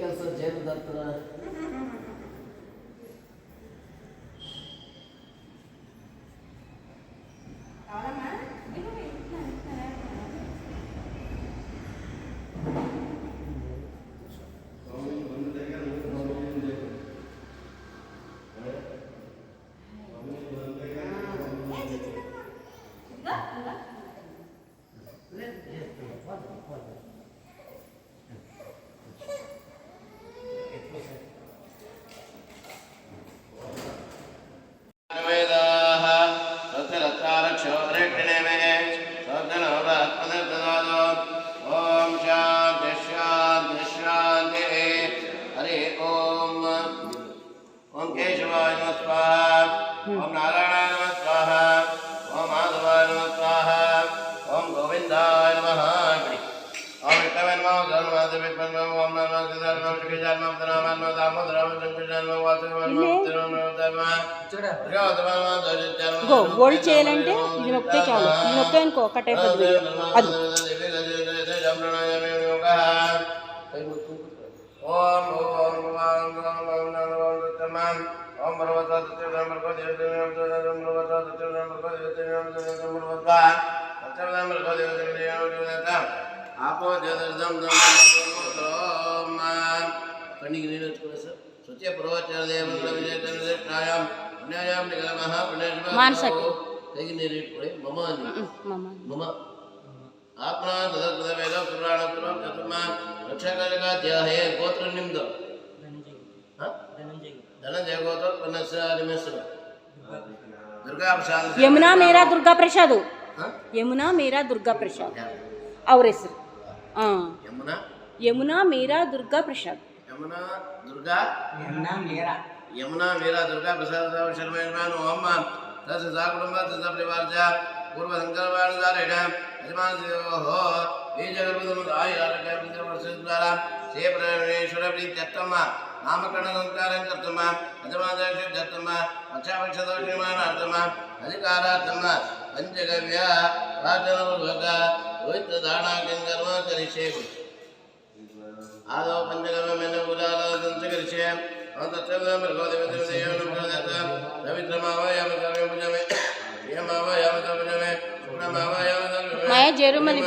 ಕೆಲಸ ಜೈಲು ದರ್ತರ ओम नारायणाय नमः स्वाहा ओम माधवाय नमः स्वाहा ओम गोविंदाय नमः ओम विष्णवे नमः धर्मदेवे नमः ओम नमः सिद्धाय नमः श्रीजाय नमः धर्माय नमः दामोदराय नमः शंकराय नमः वासुदेवाय नमः గో గోల్డ్ చేయాలంటే ఇది నొక్కితే చాలు ఇది నొక్కే అనుకో కట్ అయిపోతుంది అది ओम ओम ओम भगवता आपो कण्ಣಿಗೆ ನೀರು ಹಚ್ಕೊಳ್ಳಿ ಸರ್ ಸ್ವಚ್ಛ ಪ್ರವಚನ ದೇವಗಳ ವಿಜಯತನಯಾಂ ಪುಣ್ಯಾಯಾಂ ನಿಗಮಃ ಪುಣ್ಯಶ್ಮ ಮಾನಸಕ್ಕೆ ಕೈಗೆ ನೀರು ಇಟ್ಕೊಳ್ಳಿ ಮಮ ಮಮ ಮಮ ಆತ್ಮಾ ತದಕೃತ ವೇದ ಪುರಾಣ ಪುರಾಣ ಚತುರ್ಮ ರಕ್ಷಕಜಗಾತ್ಯಾಹೇ ಗೋತ್ರ ನಿಮ್ದು ಧನಂಜಯ ಗೋತ್ರ ಪನ್ನಸ್ಯ ನಿಮ್ಮ ಹೆಸರು ದುರ್ಗಾ ಪ್ರಸಾದ್ ಯಮುನಾ ಮೇರಾ ದುರ್ಗಾ ಪ್ರಸಾದ್ ಯಮುನಾ ಮೇರಾ ದುರ್ಗಾ ಪ್ರಸಾದ್ ಅವ್ರ ಹೆಸರು ಯಮುನಾ ಯಮುನಾ ಮೇರಾ ದುರ್ಗಾ ಪ್ರಸಾದ್ ಯಮುನಾ ದುರ್ಗಾ ಯಮುನಾ ಮೇರಾ ದುರ್ಗಾ ಪ್ರಸಾದ ಶರ್ಮೇಣ ಓಂ ತಸ ಸಾ ಕುಟುಂಬ ತಸ ಪರಿವಾರ पूर्व संकल्पानुसारेण यजमानदेवोः बीजगर्भसमुदाय आरोग्यवर्षद्वारा से परमेश्वर प्रीत्यर्थं नामकरणसंस्कारं कर्तुं यजमानदर्शनं पक्षापक्षदोषनिर्माणार्थम् अधिकारार्थं पञ्चगव्य प्रार्थनापूर्वक रोहितदानाख्यं कर्म करिष्ये आदौ पञ्चगव्यमेन पूजाराधनं करिष्ये तत्सर्वं रविद्रमावयामि माया जेरुमली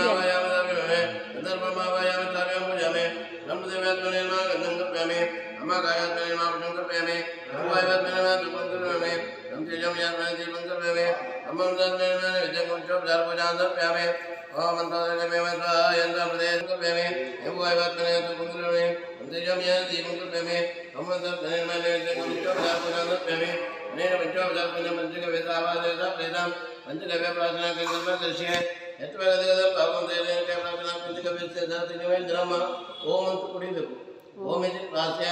पंचगव्य प्रार्थना करने दृश्य यत्वरदिगदं पापं देवते प्रार्थना पंचगव्यस्य धातुनिवेदनम ओम ಅಂತ ಕುಡಿಬೇಕು ಓಂ ಇತಿ ಪ್ರಾರ್ಥ್ಯ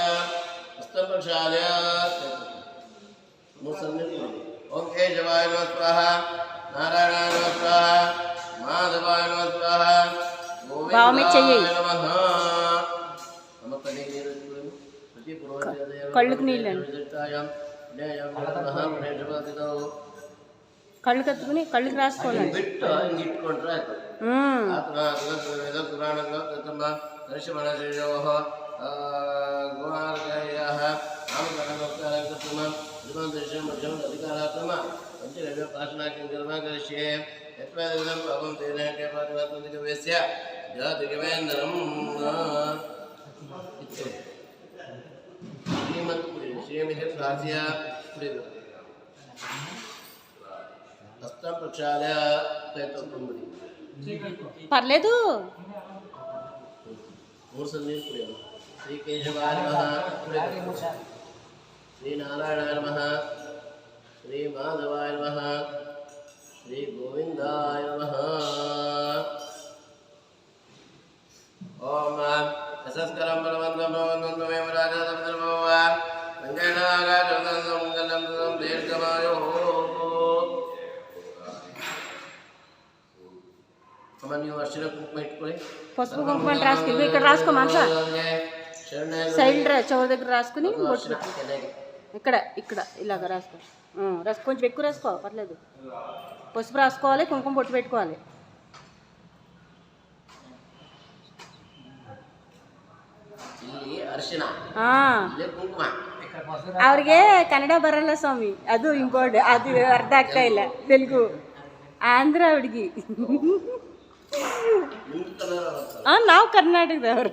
ಹಸ್ತಪ್ರಕ್ಷಾಲ್ಯ ಮೂಸನ್ನೆ ಓಂ ಕೇಶವಾಯ ನಮಃ ಸ್ವಾಹ ನಾರಾಯಣಾಯ ನಮಃ ಸ್ವಾಹ ಮಾಧವಾಯ ನಮಃ ಸ್ವಾಹ ಗೋವಿಂದಾಯ ನಮಃ ನಮ್ಮ ಕಣ್ಣಿಗೆ ನೀರು ಪ್ರತಿ ಪೂರ್ವಜಯ ಕళ్ళకు నీళ్ళని కళ్ళు కత్తుకుని కళ్ళకి రాసుకోవాలి ಬಿಟ್ಟು ಇಟ್ಕೊಂಡ್ರೆ ಆಯ್ತು ಪುರಾಣಗಳು ತಮ್ಮ ದರ್ಶನ ಶ್ರೀಯೋಹ ಗುಣಾರ್ಗಯಃ ನಾಮಕರಣೋಕ್ತಾರಕರ್ತಮ ಧರ್ಮದರ್ಶನ ಮಧ್ಯಮ ಅಧಿಕಾರಾತ್ಮ ಪಂಚಗವ್ಯ ಪ್ರಾರ್ಥನಾಖ್ಯಂ ಕರ್ಮ ಕರಿಷ್ಯೆ ಯತ್ವೇದಂ ಪಾಪಂ ತೇನಕ್ಕೆ ಪಾಠವಾತ್ಮದಿಕ ವೇಸ್ಯ ಜಾತಿಗವೇಂದ್ರಂ ಇತ್ತು ಶ್ರೀಮಂತ ಕುಡಿ ಶ್ರೀಮಿತಿ ಪ್ರಾರ್ಥ್ಯ ಕುಡಿದು हस्तं प्रक्षाल्य పర్లేదు मूर्सन्नी कुडियोनु श्री केशवाय नमः श्री नारायणाय नमः श्री माधवाय नमः श्री गोविंदाय नमः ओम असस्करं बलवन्तं भवन्तं मे राजादं भवा गङ्गानागाजं मंगलं दीर्घमायुः ನೀವು ಅರ್ಶಿನ ಕುಂಕುಮ ಇಟ್ಕೊಳ್ಳಿ పసుపు కుంకుమ రాసుకుని ఇక్కడ రాసుకో మానస సైడ్ చెవుల దగ్గర రాసుకుని ఇక్కడ ఇక్కడ ఇలాగ రాసుకో కొంచెం ఎక్కువ రాసుకో పర్లేదు పసుపు రాసుకోవాలి కుంకుమ బొట్టు పెట్టుకోవాలి ಇಲ್ಲಿ ಅರಿಶಿನ ಇಲ್ಲೇ ಕುಂಕುಮ ಅವ್ರಿಗೆ ಕನ್ನಡ ಬರಲ್ಲ ಸ್ವಾಮಿ, ಅದು ಇಂಪಾರ್ಟೆಂಟ್. ಅದು ಅರ್ಥ ಆಗ್ತಾ ಇಲ್ಲ ತೆಲುಗು. ಆಂಧ್ರ ಹುಡುಗಿ. ನಾವು ಕರ್ನಾಟಕದವರು.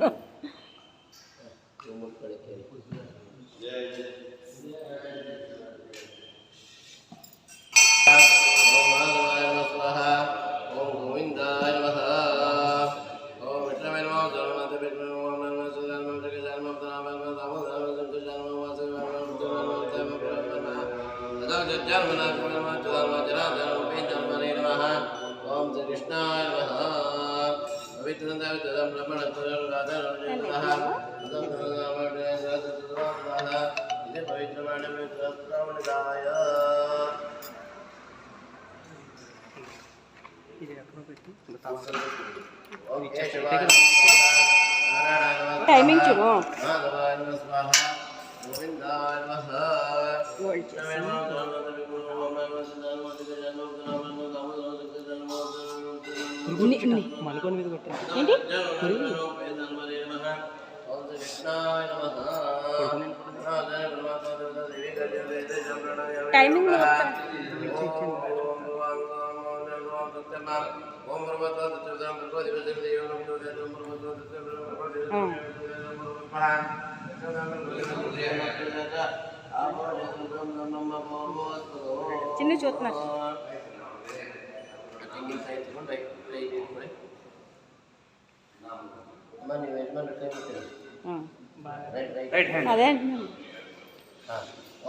ओम श्री कृष्णाय नमः पवित्रं టైమింగ్ చూడు. ఏంటి టైమింగ్ చిన్న చూస్తున్నారు. అదే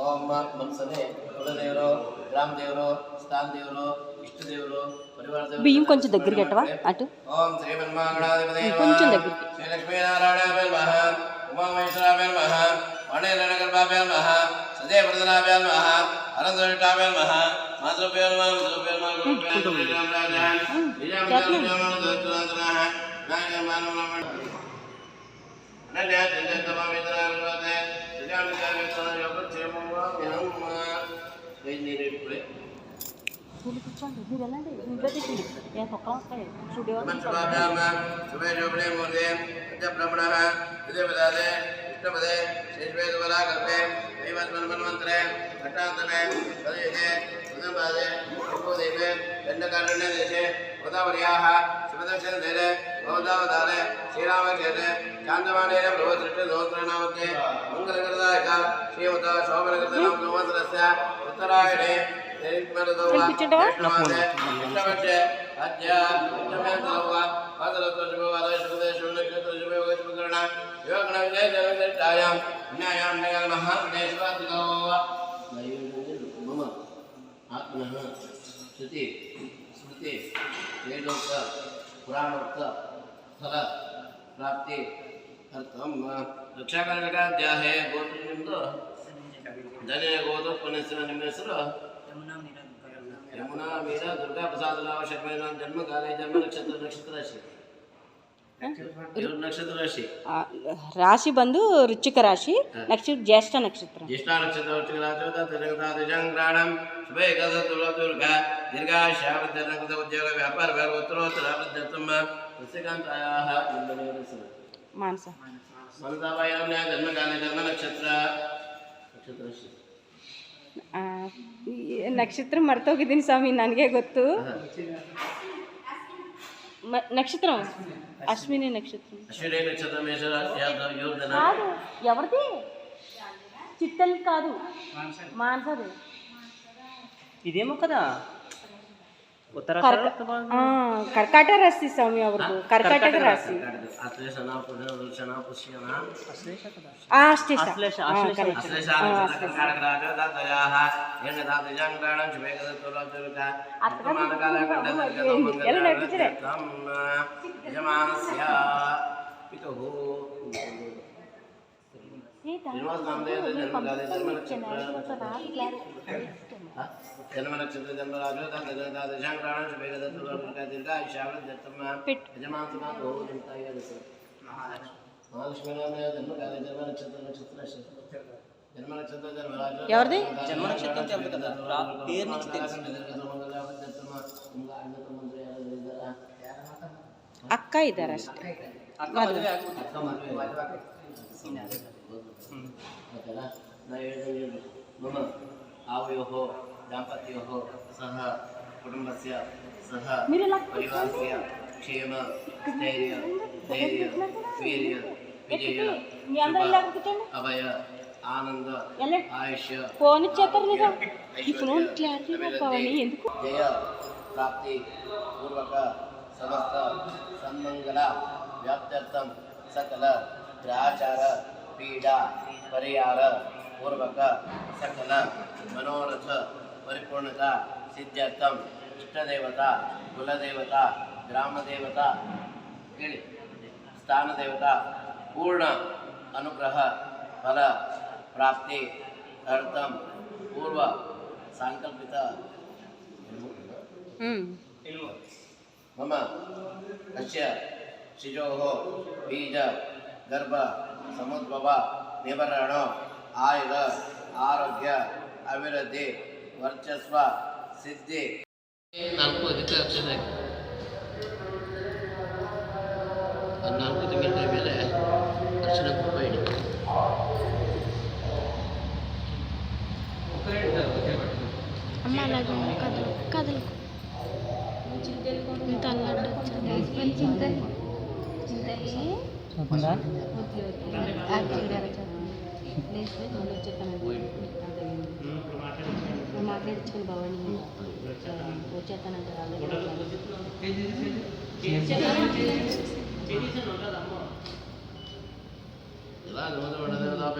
ओम मनसने कुलदेवरो ग्राम देवरो स्थान देवरो इष्ट देवरो परिवार देवरो బియ్యం కొంచెం దగ్గరికి పెట్టవా అటు ओम श्री ब्रह्मागणाधिपतये కొంచెం దగ్గరికి श्री लक्ष्मी नारायणाभ्यां नमः उमा महेश्वराभ्यां नमः वाणीरणगर्भाभ्यां नमः सदेववर्धनाभ्यां नमः अनन्तविष्टाभ्यां नमः मातृभ्यो नमः विष्णुभ्यो नमः गुरुभ्यो नमः गोदावर्याः शिवदक्षिणदेशे गोदावतारे श्रीरामक्षेत्रे चान्दमानेन प्रभुदृष्टदोत्रनामके मङ्गलकृतायक श्रीमता शोभनकृतनाम संवत्सरस्य उत्तरायणे कृष्णपक्षे अद्य उत्तमेन्तलोक पादरत्वशुभवादय शुभदेशुनक्षत्रशुभयोगशुभकर्ण योगणविजयजनविशिष्टायां न्यायां नगरमहागणेश्वरादितो मम आत्मनः श्रुति स्मृति वेदोक्त पुराणोक्त फल प्राप्ति अर्थम रक्षाकर्णकाध्याये गोत्रनिम्नो धने गोत्रोत्पन्नस्य ನಿಮ್ಮ ಹೆಸರು ಯಮುನಾ ಮೀರಾ ದುರ್ಗಾ ಪ್ರಸಾದ ರಾವ ಶರ್ಮೇನ ಜನ್ಮ ಕಾಲೇ ಜನ್ಮ ನಕ್ಷತ್ರ ರಾಶಿ ನಕ್ಷತ್ರ ರಾಶಿ ರಾಶಿ ಬಂದು ವೃಶ್ಚಿಕ ರಾಶಿ, ನಕ್ಷತ್ರ ಜ್ಯೇಷ್ಠ ನಕ್ಷತ್ರ. ಜ್ಯೇಷ್ಠ ನಕ್ಷತ್ರ ವೃಶ್ಚಿಕ ರಾಶಿ ಶುಭೇ ದುರ್ಗಾ ದೀರ್ಘಾಶ್ಯಾವೃದ್ಧ ಉದ್ಯೋಗ ವ್ಯಾಪಾರ ಉತ್ತರೋತ್ತರ ವೃದ್ಧತ್ವ ಸಸ್ಯಕಾಂತಾಯಾಹ ಮಾನಸ ಮನಸಾವಾಯನ ಜನ್ಮಕಾಲೇ ಜನ್ಮ ನಕ್ಷತ್ರ ರಾಶಿ ನಕ್ಷತ್ರ ಮರ್ತೋಗಿದ್ದೀನಿ ಸ್ವಾಮಿ, ನನಗೆ ಗೊತ್ತು. నక్షత్రం అశ్విని నక్షత్రం. అశ్విని నక్షత్రం కాదు, ఎవరిది? చిట్టల్ కాదు, మానసది. ఇదేమో కదా కర్కాట రాశి స్వామి ಅವ್ರದ್ದು. ಕರ್ಕಾಟಕ ರಾಶಿ. जन्म नक्षत्र जन्म राजो दशांकराण दीर्घायुष्यावृद्धत्तम यजमानसमा बहुचिंताय महालक्ष्मी जन्म काले जन्म नक्षत्र जन्म नक्षत्र जन्म राजो ఎవరిది? జన్మ నక్షత్రం పేరు నుంచి తెలుసు. అక్క ఇద్దరు అಷ್ಟೇ. ಓಕೆನಾ? ನಾವು ಹೇಳಿದಂಗೆ ಮಮ आवयोः दाम्पत्योः सह कुटुम्बस्य सह परिवारस्य क्षेम स्थैर्य धैर्य वीर्य विजय शुभ अभय आनंद आयुष्य ఫోన్ ఇచ్చేస్తారు నీకు ఈ ఫోన్ క్లారిటీగా కావాలి ఎందుకు जय प्राप्ति पूर्वक समस्त सन्मंगल व्याप्त्यर्थम सकल ग्रहाचार पीडा परिहार पूर्वक सकल मनोरथ परिपूर्णता सिद्ध्यर्थम इष्टदेवता कुलदेवता ग्रामदेवता स्थान देवता पूर्ण अनुग्रह फल प्राप्ति अर्थम पूर्व संकल्पित मम अस्य शिशोः बीज गर्भ समुद्भव निवारण आयुर आरोग्य अभिवृद्धि वर्चस्व सिद्धि नाल्ಕು ಅದಕ್ಕೆ ಅಕ್ಷರ ನಾಲ್ಕು ತಿಂಗಳ ಮೇಲೆ ಅರ್ಶನ ಕುಂಕುಮ ಇಡಿ అమ్మ అలాగే కదలు కదలు ఇంత అల్లాడు మాట్లాడించుకుని భవాని వచ్చేస్తానంటే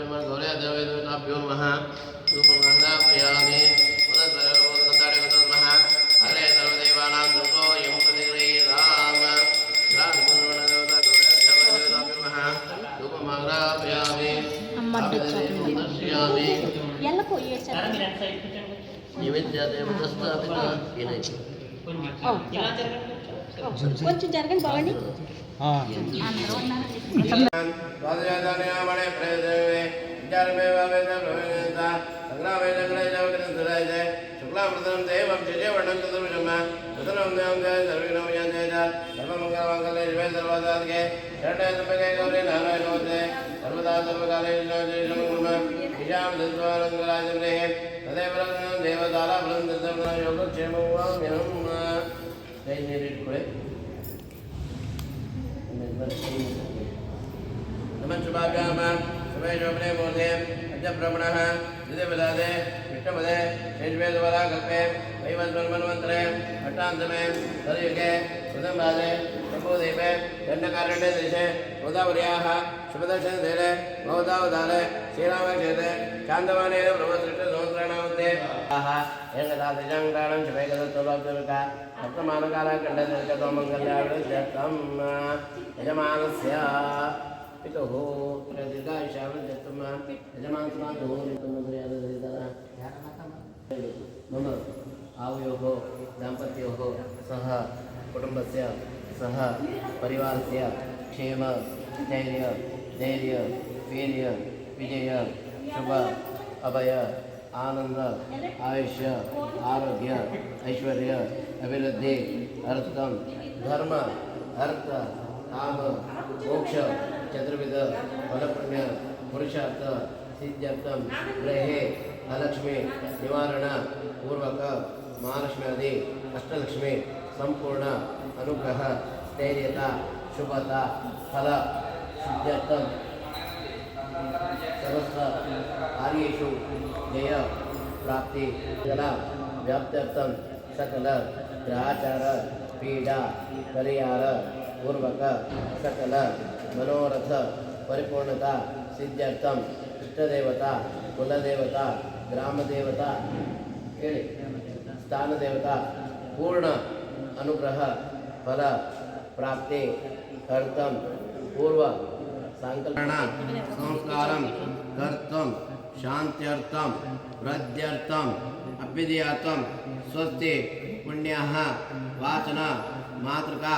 गौरदेवताभ्यो नमः धूपमाग्रापयामि पुनः हरे सर्वदेवानां धूपो यं प्रतिगृहीताम् गौरदेवताभ्यो नमः धूपमाग्रापयामि दर्शयामि निवेद्यदेवतस्थापिता विनयति కొంచెం జరగండి భవాని स्वादयादानयामणे प्रेदेवे विचारमेवावेदप्रवेदता संग्रामेदग्ने जगन्सराय शुक्लामृतं देवं चिजवर्णं चतुर्भुजं सुतनं देवं जय सर्वविघ्नं विजयते सर्वमङ्गलमाङ्गल्ये शिवे सर्वदात्के शरणे त्र्यम्बके गौरी नारायणे नमोस्तुते सर्वदा सर्वकाले नमः ईशां दत्त्वानन्दराजम्ने तदेव रत्नं देवतालाफलं दत्तं योगक्षेमं वाम्यहं जय निरीक्षणे नमः शुभाभ्याम शुभे शोभने मूर्ते अद्यब्रह्मणः द्वितीयपदादे विष्णुपदे शेषवेदवरा कल्पे वैवस्वन्मन्वन्तरे अष्टान्तमे तदयुगे प्रथमपादे शम्भुदीपे दण्डकारण्ये देशे गोदावर्याः शुभदर्शनशैले भवतावतारे श्रीरामक्षेत्रे शान्तमानेन ब्रह्मसृष्टसहस्राणामध्ये एकदादिजाङ्ग्राणं शुभैकदत्तोभाग्यविका सप्तमानकालखण्डनिर्गतोमङ्गल्यावृत्यर्थं यजमानस्य पितुः दीर्घायुष्यावृत्यर्थं यजमानस्मात् मम आवयोः दाम्पत्योः सह कुटुम्बस्य सह परिवारस्य क्षेम स्थैर्य धैर्य वीर्य विजय शुभ अभय आनंद आयुष्य आरोग्य ऐश्वर्य अभिवृद्धि अर्थम धर्म अर्थ काम मोक्ष चतुर्विध फलपुण्य पुरुषार्थ सिद्ध्यर्थम गृहे अलक्ष्मी निवारण पूर्वक महालक्ष्मी आदि अष्टलक्ष्मी संपूर्ण अनुग्रह स्थैर्यता शुभता फल सिद्ध्यर्थम समस्त कार्येषु जय प्राप्ति कला व्याप्त्यर्थम सकल ग्रहाचार पीडा परिहार पूर्वक सकल मनोरथ परिपूर्णता सिद्ध्यर्थम इष्टदेवता कुलदेवता ग्रामदेवता स्थान देवता पूर्ण अनुग्रह फल प्राप्ति अर्थम पूर्व संकल्पना संस्कारं कर्तुं शान्त्यर्थं वृद्ध्यर्थं अभ्युदयार्थं स्वस्ति पुण्यः वाचना मातृका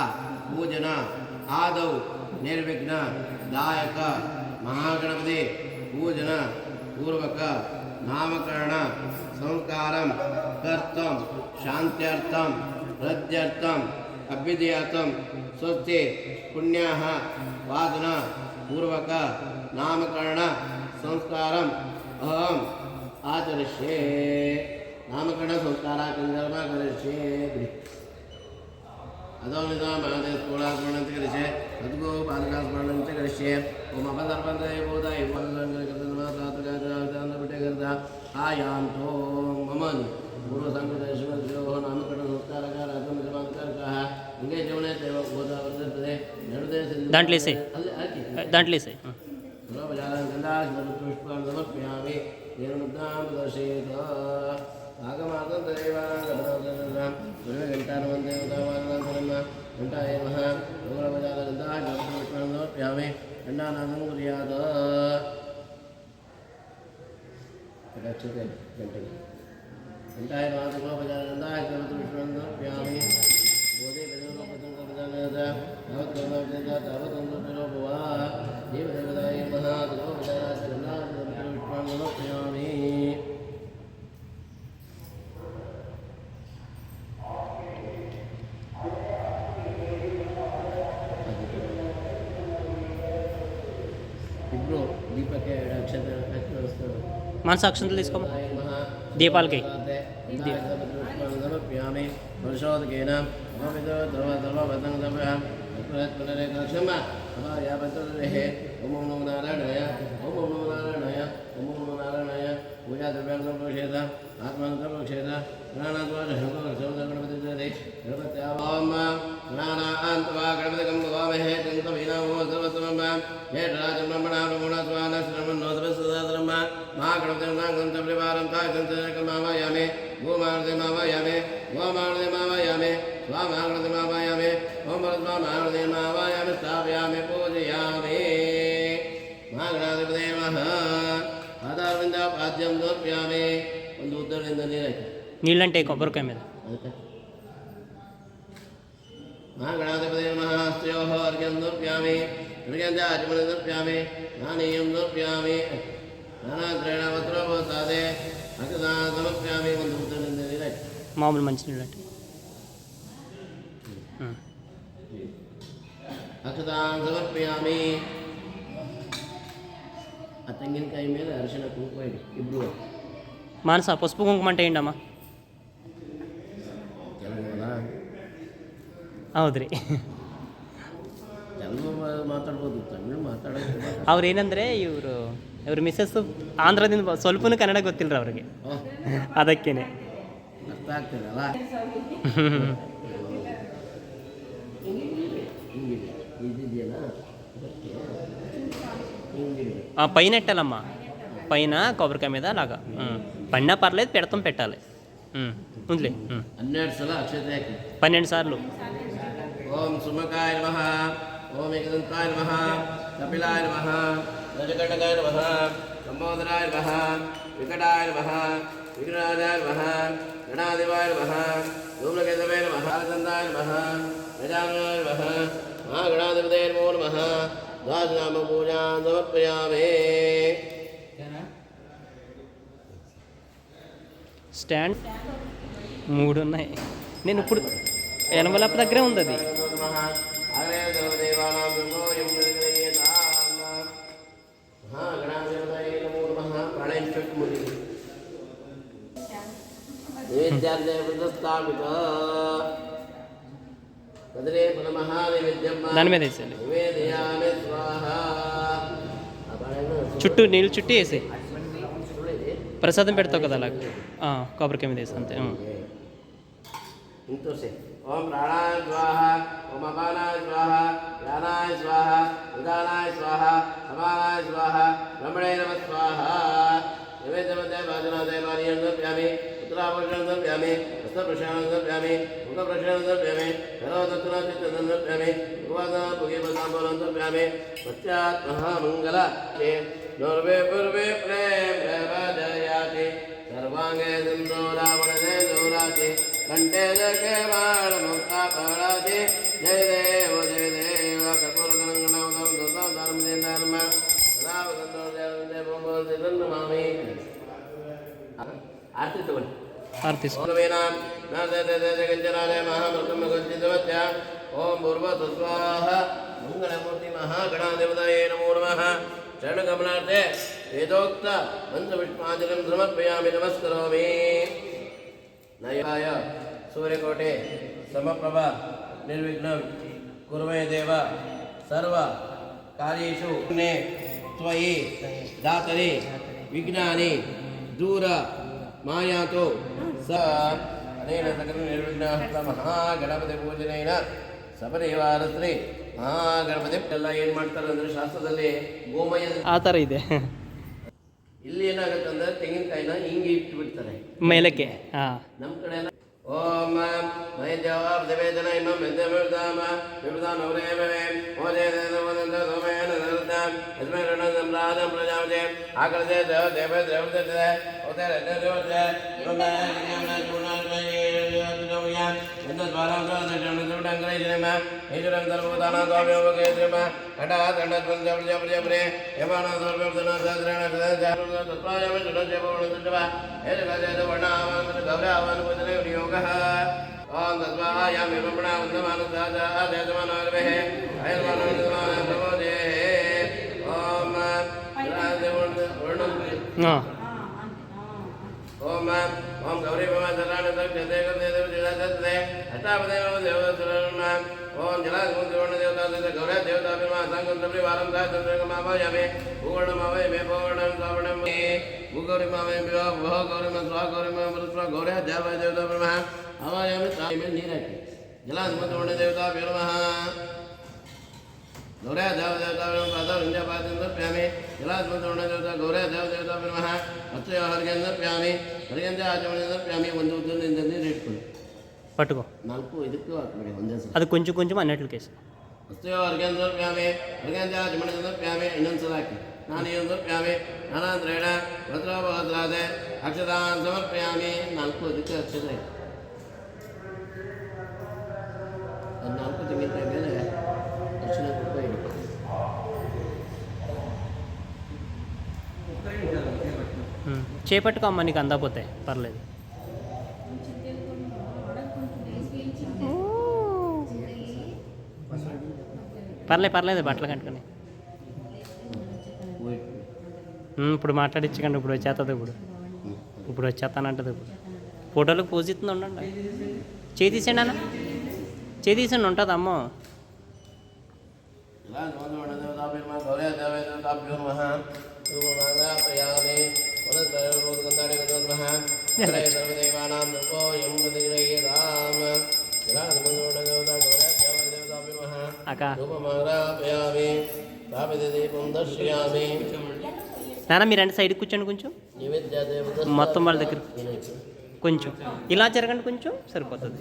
पूजन आदौ निर्विघ्न दायक महागणपति पूजन पूर्वक नामकरण संस्कारं कर्तुं शान्त्यर्थं वृद्ध्यर्थं अभ्युदयातं स्वस्ति पुण्याः वादन पूर्वक नामकरण संस्कारम् अहम् आचरिष्ये नामकरण संस्काराचरण करिष्ये अदोनिदा महादेव स्मरणं करिष्ये सद्गो बालकास्मरणं च करिष्ये ओम अपदर्पणय बोधाय बोधनमात्रातगात्रान्तपिटगर्दा आयान्तो ममन् पूर्वसङ्गदेशमद्योः नामकरण संस्कारकारार्थं जमान्तरकः इंगे जीवने देव बोधा वर्तते नरुदे दांट्ले से सर्वजालं गन्धास्मृतपुष्पान् समर्पयामि निर्मुद्रां दर्शयेत् आगमार्थं दैवानां घण्टानुवन्देवतावानन्तरं घण्टाय नमः सर्वजालगन्धास्मृतपुष्पान् समर्पयामि घण्टानादं कुर्यात् रक्षते घण्टाय नमः सर्वजालगन्धास्मृतपुष्पान् समर्पयामि बोधे देवदेवताय नमः सर्वजालगन्धास्मृतपुष्पान् समर्पयामि इब्रो दीपक अक्षत मानसाक्षंतలు తీసుకోమా దీపాలకి समर्पयामि वर्षोदकेन पुनरेकक्षमा यापत्रहे ओम नमो नारायणाय ओम नमो नारायणाय ओम नमो नारायणाय पूजा द्रव्यां संप्रोक्षेत आत्मानं संप्रोक्षेत गणपति ओम गणानान्त्वा गणपतिं भवामहे तन्तवीनामो सर्वतमं हेटराजं ब्रह्मणा ब्रह्मणा स्वाहा श्रवणोदरसदाधर्म महागणपतिं गन्तव्यवारं ताकन्तमावायामे गोमार्दे मावायामे स्वामार्दे मावायामे ओम परस्मार्दे मावायामे स्थापयामि पूजयामि महागणाधिपते नमः पादारविन्दापाद्यं समर्पयामि ಒಂದು ಉದ್ದರಿಂದ ನೀರಾಯ್ತು నీళ్ళంటే కొబ్బరికాయ మీద ಅದಕ್ಕೆ महागणाधिपते नमः स्त्रियोः अर्घ्यं समर्पयामि अर्घ्यञ्च आचमनं समर्पयामि नानीयं समर्पयामि नानाद्रेण वस्त्रोपसादे अक्षतान् समर्पयामि ಒಂದು ಉದ್ದರಿಂದ ನೀರಾಯ್ತು మామూలు మంచినీళ్ళు అంటే अक्षतान् समर्पयामि ಆ ತೆಂಗಿನಕಾಯಿ ಮೇಲೆ ಅರಿಶಿನ ಕುಂಕುಮ ಇಡಿ ಇಬ್ರು మానస పసుపు కుంకుమ అంటే ఏంటమ్మా ಕೆಲವಲ್ಲ ಹೌದ್ರಿ ಕೆಲವು ಮಾತಾಡ್ಬೋದು ತಮಿಳು ಮಾತಾಡೋದು ಅವ್ರು ಏನಂದರೆ ಇವ್ರ ಮಿಸ್ಸಸ್ ಆಂಧ್ರದಿಂದ ಸ್ವಲ್ಪನೂ ಕನ್ನಡ ಗೊತ್ತಿಲ್ಲರಿ ಅವ್ರಿಗೆ ಅದಕ್ಕೇನೆ ಅರ್ಥ ಆಗ್ತದಲ್ಲ ಹಿಂಗಿದೆ ಇದಿದೆಯಲ್ಲ ಅದಕ್ಕೆ ಹಿಂಗಿದೆ పైన పెట్టాలమ్మా పైన కొబ్బరికాయ మీద అలాగా పడినా పర్లేదు పెడతాం పెట్టాలి ఉందిలే 12 ಸಲ ಅಕ್ಷತೆ ಹಾಕಿ 12 సార్లు ಓಂ ಸುಮಕಾಯ ನಮಃ ಓಂ ಏಕದಂತಾಯ ನಮಃ ಕಪಿಲಾಯ ನಮಃ ಗಜಕಂಡಕಾಯ ನಮಃ ಸಂಬೋಧರಾಯ ನಮಃ ವಿಕಟಾಯ ನಮಃ ವಿಘ್ನರಾಜಾಯ ನಮಃ ಗಣಾಧಿಪಾಯ ನಮಃ ಧೂಮ್ರಕೇತವೇ ನಮಃ ಕಾಲಚಂದಾಯ ನಮಃ ಗಜಾನನಾಯ ನಮಃ ಮಹಾಗಣಾಧಿಪತೇ ನಮೋ ನಮಃ ದ್ವಾದಶನಾಮ ಪೂಜಾಂ ಸಮರ್ಪಯಾಮಿ స్టాండ్ 3 ఉన్నాయి నేను ఇప్పుడు ఎనమలప్ప దగ్గరే ఉంది అది దాని మీద వేసేయాలి చుట్టూ నీళ్ళు చుట్టూ వేసి ప్రసాదం పెడతావు కదా అలాగ కొబ్బరికాయ మీద వేసి అంతే इंतुसे ओम प्राणाय स्वाहा ओम अपानाय स्वाहा ज्ञानाय स्वाहा उदानाय स्वाहा समानाय स्वाहा ब्रह्मणे नमः स्वाहा नैवेद्यमध्ये भाजनादे पानीयं समर्पयामि उत्तराभूषणं समर्पयामि हस्तप्रक्षालनं समर्पयामि मुखप्रक्षालनं समर्पयामि सर्वदत्तनाचित्तं समर्पयामि भगवताम्बूलं समर्पयामि पश्चात् महामङ्गल नोर्वे पूर्वे प्रेम जयाति सर्वांगे सिंधूरावणदे दूराति कंठे जगे बाण मुक्ता पराति जय देव कर्पूरगणगणं दुर्गं धर्म धर्म सदा वदन्तो देवं नमामि आरती तगोळ्ळि ಆರತಿ ओम नादे महामृतम गंजितवत्य ओम भूर्भुवः स्वाहा मंगलमूर्ति महागणाधिपतये नमो नमः चरणकमलार्थे वेदोक्त मंत्रपुष्पाञ्जलिं समर्पयामि नमस्करोमि नयाय सूर्यकोटे समप्रभ निर्विघ्नं कुर्मे देव सर्व कार्येषु ने त्वयि दातरि विघ्नानि दूर मायातो स अनेन सकल निर्विघ्नहस्त महागणपतिपूजनेन ಸಪರಿವಾರಶ್ರೀ ಮಹಾಗಣಪತಿ ಎಲ್ಲ ಏನು ಮಾಡ್ತಾರೆ ಅಂದರೆ ಶಾಸ್ತ್ರದಲ್ಲಿ ಗೋಮಯ ಆ ಥರ ಇದೆ. ಇಲ್ಲಿ ಏನಾಗುತ್ತೆ ಅಂದರೆ ತೆಂಗಿನಕಾಯಿನ ಹಿಂಗೆ ಇಟ್ಬಿಡ್ತಾರೆ ಮೇಲಕ್ಕೆ. ಹಾಂ, ನಮ್ಮ ಕಡೆ ಎಲ್ಲ ಓಂ ಮಹೇಂದ್ರವಾರ ದೇವೇದನ ಇಮಂ ಮೆದ್ದಮೆದಾಮ ವಿಪದಾನ ಅವರೇವೇ ಓದೇ ದೇವನಂದ ಸೋಮೇನ ನರತ ಯಸ್ಮೈ ರಣಂ ರಾಧಂ ಪ್ರಜಾಪತಿ ಆಕಳದೆ ದೇವ ದೇವತೆ ಓದೇ ದೇವತೆ ಹಾಂ. ओम ओम गौरी भवा जलान तक जते कर दे देव जते अष्टावदे देव सुरन ओम जला गुण देवता से गौरी देवता विमा संगम तबरी वारम दा चंद्र मामा यामे भूगण मावे मे भूगण श्रावणम भूगौरी मावे विवाह वह गौरी में स्वा गौरी में मृत्वा गौरी देव देवता ब्रह्मा आवायामे ताई में नीर रखे जला गुण देवता विमा गौरी देव देवता ब्रह्म पादा विंध्य पादंदर प्यामे जला गुण देवता गौरी देव देवता ब्रह्मा अत्य हरगेंदर प्यामे ಹರಿಗಂಜ ಆಚಮನೆಯಿಂದ ಪ್ಯಾಮಿ ಒಂದು ಉದ್ದದಿಂದ ನೀರು ಇಟ್ಕೊಳ್ಳಿ. పట్టుకో. 4 ಇದಕ್ಕೂ ಹಾಕ್ಬೇಡಿ ಒಂದೇ ಸಲ. అది కొంచెం కొంచెం అన్నట్లుకేసి. ಅಸ್ತಯೋ ಹರಿಗಂಜ ಪ್ಯಾಮೆ ಹರಿಗಂಜ ಆಚಮನೆಯಿಂದ ಪ್ಯಾಮೆ ಇನ್ನೊಂದ್ಸಲ ಹಾಕಿ. ನಾನು ಇನ್ನೊಂದು ಪ್ಯಾಮೆ ನಾನಾಂದ್ರೇಣ ಭದ್ರಭದ್ರಾದೆ ಅಕ್ಷತಾನ್ ಸಮರ್ಪಯಾಮಿ. 4 ಇದಕ್ಕೆ ಅಕ್ಷತೆ. 4 ತೆಂಗಿನಕಾಯಿ ಮೇಲೆ ಅರಿಶಿನ ಕುಂಕುಮ ಇಡಬೇಕು. చేపట్టుకో అమ్మ, నీకు అందకపోతే పర్లేదు. పర్లేదు బట్టలు కట్టుకొని. ఇప్పుడు మాట్లాడించకండి. ఇప్పుడు వచ్చేస్తుంది. ఇప్పుడు వచ్చేస్తానంటది. ఇప్పుడు ఫోటోలకు పోజ్ ఇస్తుంది. ఉండండి. చేయి తీసేయండి అన్న. చేయి తీసేయండి. ఉంటుంది అమ్మ. అక్క నాన్న మీరు అంటే సైడ్కి కూర్చోండి. కొంచెం మొత్తం వాళ్ళ దగ్గర కొంచెం ఇలా జరగండి. కొంచెం సరిపోతుంది.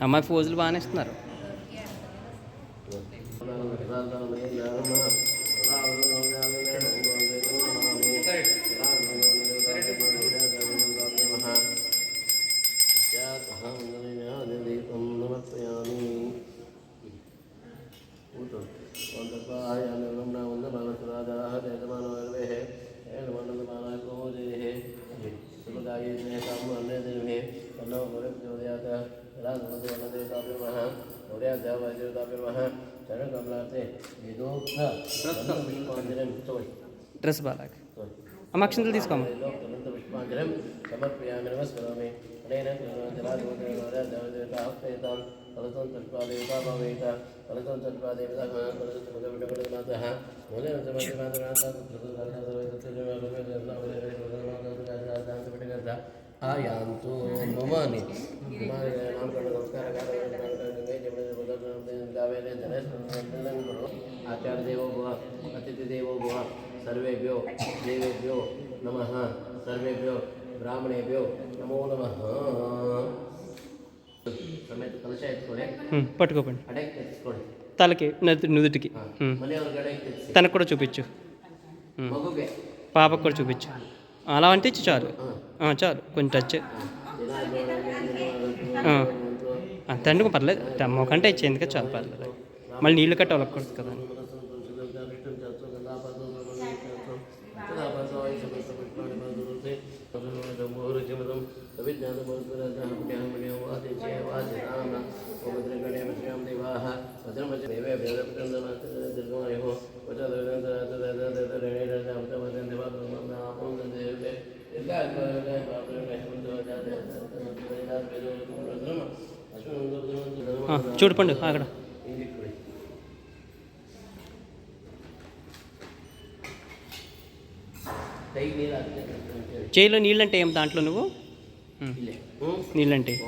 అమ్మాయి ఫోజులు బాగానే ఇస్తున్నారు. డ్రెస్ బాగా అమ్మ అక్షంతలు తీసుకోమ్మ. आयांतु ममानि आचार्य देवो भव अतिथि देवो भव सर्वेभ्यो देवेभ्यो नमः सर्वेभ्यो ब्राह्मणेभ्यो नमो नमः. समेत कलश एत्तुकोळि పట్టుకోపండి. अडक्के तेत्तुकोळि తలకి నుదుటికి. मनेयवरिगे अडक्के तेत्ति తనకు కూడా చూపించు. मगुगे పాపకు కూడా చూపించు. అలా అంటించు. చాలు చాలు. కొంచెం టచ్ అంత అండుకు పర్లేదు. మొకంటే ఇచ్చేందుకే చాలు. పర్లేదు. మళ్ళీ నీళ్ళు కట్ట వాళ్ళకూడదు కదా. చూడు పండు అక్కడ చేయిలో నీళ్ళంటే ఏం దాంట్లో నువ్వు నీళ్ళంటే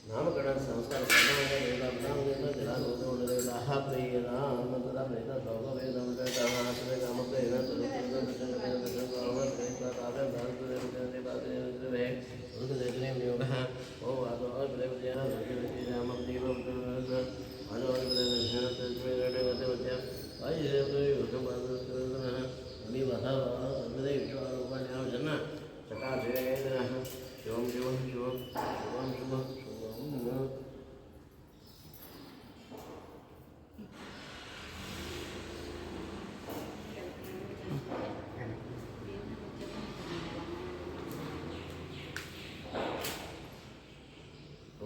నామకరణ సంస్కార శివం శివం శివం శివం శివం శివం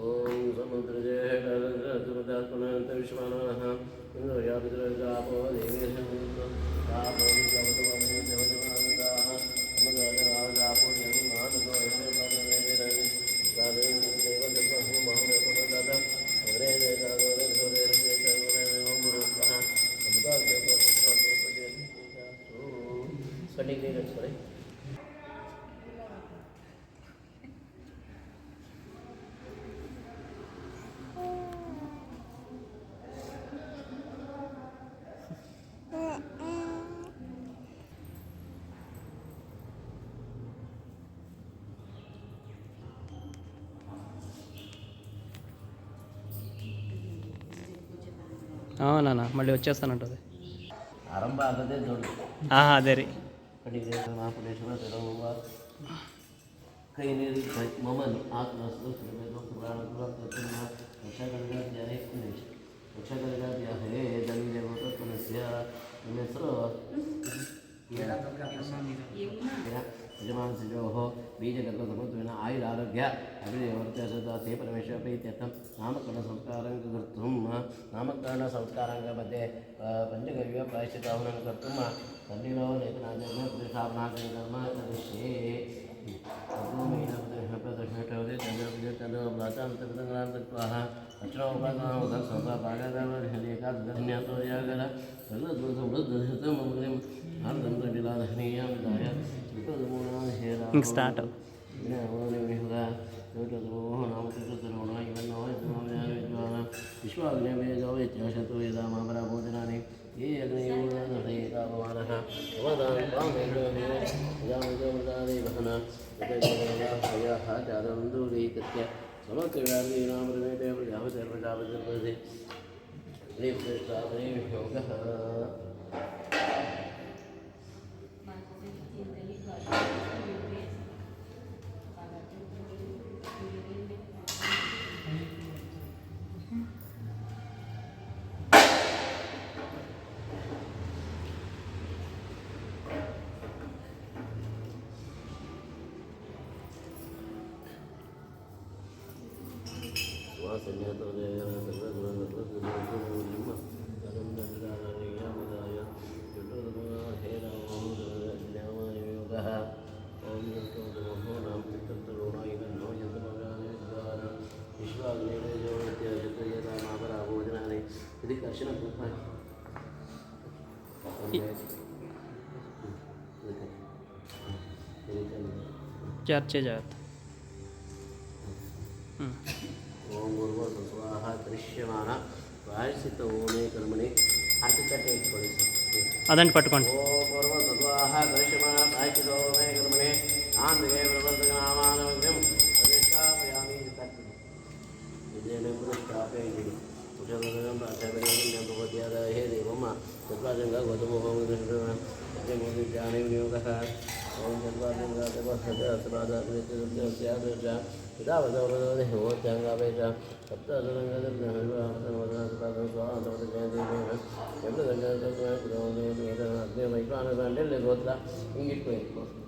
ఓం సముద్రజయపునంత విశ్వానః ఇంద్రయాపితరాపో sorry. నాన్న మళ్ళీ వచ్చేస్తానంటుంది ಆರಂಭ ಆಗದೆ ದೊಡ್ಡ ಅದೇ ರೀ ಕಡೆಗೆ ಮಹಾಪುರೇಶ್ವರ ತೆರವುವ ಕೈ ನೀರು ಮಮನ್ ಆತ್ಮಸ್ತು ರಕ್ಷಗಳಿಗಾಧ್ಯಾಯ ರಕ್ಷಗಳಿಗಾಧ್ಯಾಯ ದಂಗೆ ಪುನಸ್ಯ ನಿಮ್ಮ ಹೆಸರು ಯಜಮಾನಸಿಜೋಃ ಬೀಜಗರ್ಭಸಮತ್ವೇನ ಆಯುರಾರೋಗ್ಯ ಅಭಿವೃದ್ಧಿವರ್ತಯಸದ ತೇ ಪರಮೇಶ್ವರ ಪ್ರೀತ್ಯರ್ಥಂ ನಾಮಕರಣ ಸಂಸ್ಕಾರಂ ಕರ್ತುಂ ನಾಮಕರಣ ಸಂಸ್ಕಾರಾಂಗ मध्ये ಪಂಚಗವ್ಯ ಪ್ರಾಯಶ್ಚಿತ್ತಾಹ್ವಾನ ಕರ್ತುಂ ತನ್ನಿಲೋ ಲೇಖನಾಜನ ಪ್ರತಿಷ್ಠಾಪನಾಜನ ಕರ್ಮ ಕರಿಷ್ಯೆ ಪ್ರದಕ್ಷಿಣೆ ಚಂದ್ರಪ್ರಜಾಂತರ್ಗಂಗಾಂತತ್ವಾಹ ದಕ್ಷಿಣೋಪಾಸನ ಸಂತ ಭಾಗಧನ್ಯಾತೋರ್ಯಾಗರ ವೃದ್ಧಮಗ್ರಿಂ ಆರ್ಧಂತಡಿಲಾಧನೀಯಂ ದಾಯ ఇంక స్టార్ట్ ವಿಶ್ವಾಗ್ನೇವೇದೋ ಯದಾ ಮಹಾಪರಾಭೋಜನಾನಿ ये अग्नियोदानः अवदानपामेभ्यः जातवन्दूरीकृत्य समर्थव्याधीनामृमेते प्रजापतिर्प्रजापतिर्पदे श्रीकृष्णादेव्योगः चर्चे जात ओम गुरुवः स्वाहा दृश्यमाना ಪ್ರಾಯಶ್ಚಿತ್ತ ಓಮೇ ಕರ್ಮಣಿ ಅರ್ಥಕಟ್ಟೆ ಇಟ್ಕೊಳ್ಳಿ ಸರ್. ಅದಂಟು ಪಟ್ಕೊಂಡು ಓಂ ಪೂರ್ವ ತದ್ವಾಹ ದರ್ಶಮಾನ ಪ್ರಾಯಶ್ಚಿತ್ತ ಓಮೇ ಕರ್ಮಣಿ ಆಂಧ್ರೇ ಪ್ರವರ್ತನಾಮಾನವ್ಯಂ ಪ್ರತಿಷ್ಠಾಪಯಾಮಿ ಕರ್ತೀನಿ ಇದೇನೇ ಪ್ರತಿಷ್ಠಾಪಯಾಮಿ ಕುಶಲಂ ಪ್ರಾಚಾರ್ಯಂ ಭಗವತ್ಯಾದ ಹೇ ದೇವಮ್ಮ ತತ್ವಾಜಂಗ ಗೌತಮೋಹಂ ದೃಷ್ಟ ಜ್ಞಾನೇ ವಿನಿಯೋಗಃ ಓಂ ತತ್ವಾಜಂಗ ತಪಸ್ಸದ पितावतवरदे होत्यांगापेच सप्तदरंगदे गोत्र इंगिट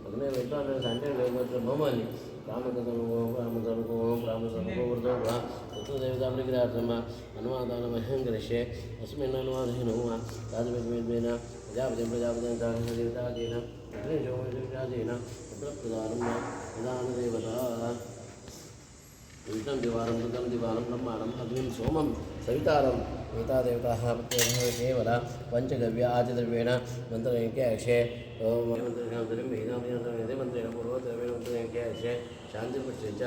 अग्नि वैश्वान संडे गोत्र भवनी रामदेवताम अनुवादान महेंद्रशे अस्मिन् अनुवादेन तादृशेन प्रजापतिं देवताजेन अग्निशोमराजेन प्रदानदेवता विष्णुं दिवारं मृतं दिवानं ब्रह्माणम् अग्निं सोमं सवितारं एतादेवताः प्रत्येकः केवल पञ्चगव्य आचद्रव्येण मन्त्रयज्ञाक्षे मन्त्रेण पूर्वोत्तरवेण मन्त्रयज्ञाक्षे शान्तिपुष्टे च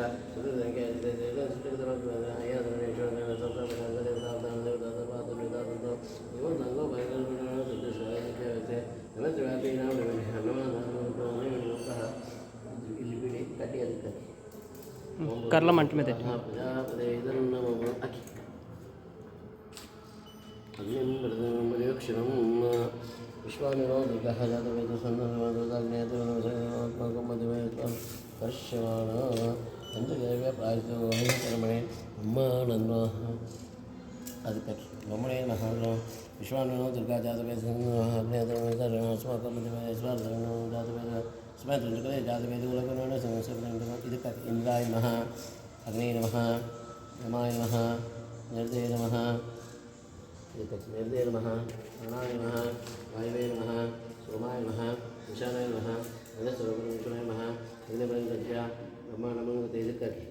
कटी अधिकारी कर्ल मंट में अग्निक्षण विश्वामिनो दुर्गः जातवेदसन्नर्शवाण पंचदेव्य प्रायश्चित्तकर्मणे अम्मानन्द अधिकारी ब्रह्मणे नमः विश्वामिनो दुर्गा जातवेद स्मृति जातवेदुलकर्ण संस्कृत इंद्राय नमः अग्ने नमः यमाय नमः निर्दय नमः निर्दय नमः प्राणाय नमः वायवे नमः सोमाय नमः ईशानाय नमः नमः यज्ञबलङ्कृत्य ब्रह्माण्डमङ्गते ಇದಕ್ಕಾಗಿ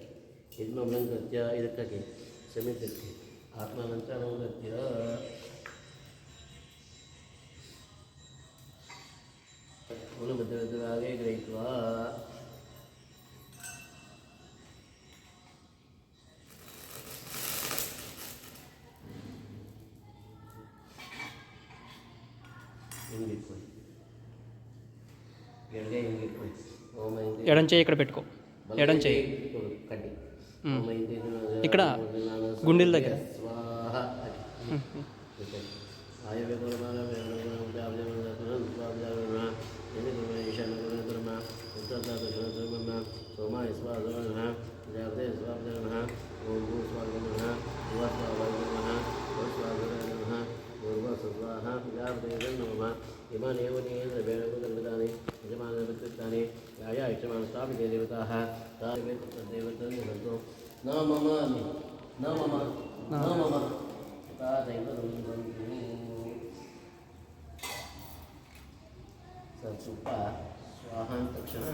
ಯಜ್ಞಬಲङ्कृत्य ಇದಕ್ಕಾಗಿ ಸಮಿತಿಕ್ಕೆ ಆತ್ಮಾನಂತರಮಂಗತ್ಯ ಮೂಲಬದ್ಧವಾಗೆ ಗ್ರಹಿತ್ವ ఎడం చేయి ఇక్కడ పెట్టుకో ఎడం చేయి కడ్డి ఇక్కడ గుండెల దగ్గర सोमाय स्वाहा जाते स्वाहा ओम भू स्वाहा नमः स्वाहा स्वाहा जाते नमः इमानेव द्रव्याणि यजमानतानि याया यजमान स्थापिते देवताः देवतो न मम न मम न मम तादैव संसुप स्वाहा तक्षण